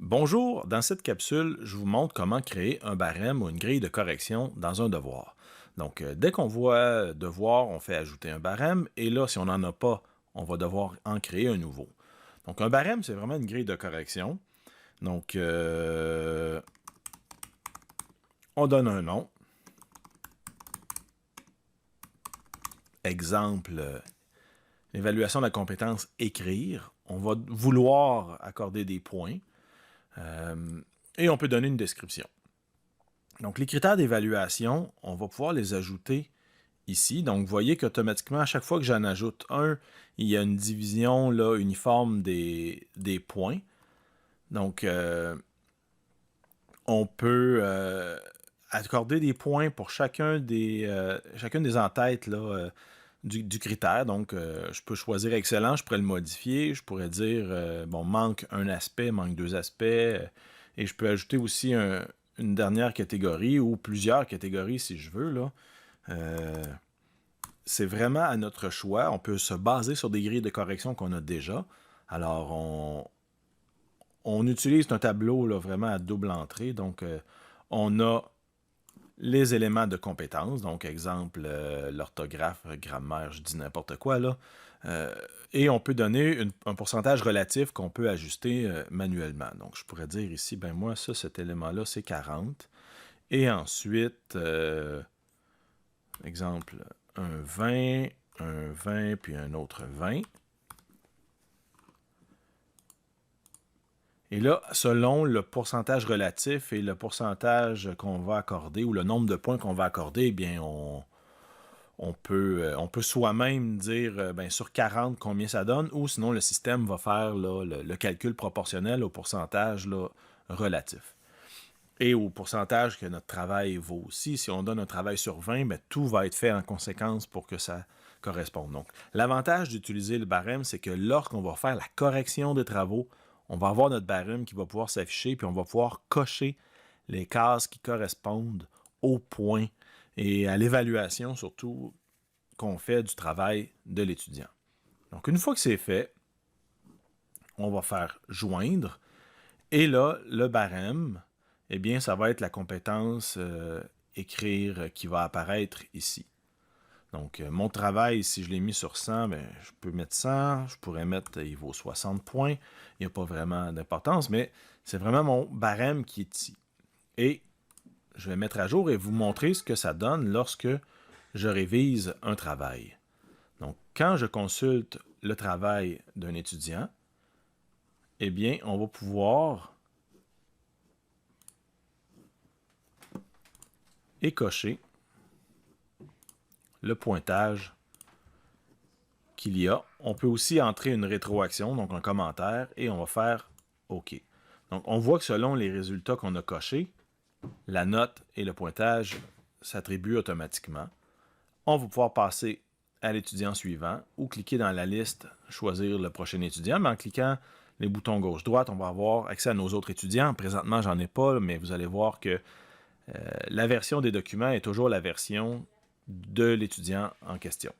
Bonjour, dans cette capsule, je vous montre comment créer un barème ou une grille de correction dans un devoir. Donc, dès qu'on voit devoir, on fait ajouter un barème et là, si on n'en a pas, on va devoir en créer un nouveau. Donc, un barème, c'est vraiment une grille de correction. Donc, on donne un nom. Exemple, l'évaluation de la compétence écrire. On va vouloir accorder des points et on peut donner une description. Donc, les critères d'évaluation, on va pouvoir les ajouter ici. Donc, vous voyez qu'automatiquement, à chaque fois que j'en ajoute un, il y a une division là, uniforme des points. Donc, on peut accorder des points pour chacune des entêtes là, du critère. Donc, je peux choisir excellent, je pourrais le modifier, je pourrais dire, bon, manque un aspect, manque deux aspects, et je peux ajouter aussi une dernière catégorie ou plusieurs catégories si je veux, là. C'est vraiment à notre choix. On peut se baser sur des grilles de correction qu'on a déjà. Alors, on utilise un tableau là, vraiment à double entrée. Donc, on a les éléments de compétences. Donc, exemple, l'orthographe, grammaire, je dis n'importe quoi là. Et on peut donner un pourcentage relatif qu'on peut ajuster manuellement. Donc, je pourrais dire ici, ben moi, cet élément-là, c'est 40. Et ensuite, exemple, un 20, puis un autre 20. Et là, selon le pourcentage relatif et le pourcentage qu'on va accorder, ou le nombre de points qu'on va accorder, eh bien, on peut soi-même dire ben, sur 40 combien ça donne, ou sinon le système va faire là, le calcul proportionnel au pourcentage là, relatif. Et au pourcentage que notre travail vaut aussi. Si on donne un travail sur 20, ben, tout va être fait en conséquence pour que ça corresponde. Donc, l'avantage d'utiliser le barème, c'est que lorsqu'on va faire la correction des travaux, on va avoir notre barème qui va pouvoir s'afficher, puis on va pouvoir cocher les cases qui correspondent au point et à l'évaluation surtout qu'on fait du travail de l'étudiant. Donc, une fois que c'est fait, on va faire joindre. Et là, le barème, eh bien, ça va être la compétence écrire qui va apparaître ici. Donc, mon travail, si je l'ai mis sur 100, ben, je peux mettre 100, je pourrais mettre, il vaut 60 points. Il n'y a pas vraiment d'importance, mais c'est vraiment mon barème qui est ici. Et je vais mettre à jour et vous montrer ce que ça donne lorsque je révise un travail. Donc, quand je consulte le travail d'un étudiant, eh bien, on va pouvoir cocher le pointage qu'il y a. On peut aussi entrer une rétroaction, donc un commentaire, et on va faire OK. Donc, on voit que selon les résultats qu'on a cochés, la note et le pointage s'attribuent automatiquement. On va pouvoir passer à l'étudiant suivant ou cliquer dans la liste, choisir le prochain étudiant, mais en cliquant les boutons gauche-droite, on va avoir accès à nos autres étudiants. Présentement, j'en ai pas, mais vous allez voir que la version des documents est toujours la version de l'étudiant en question.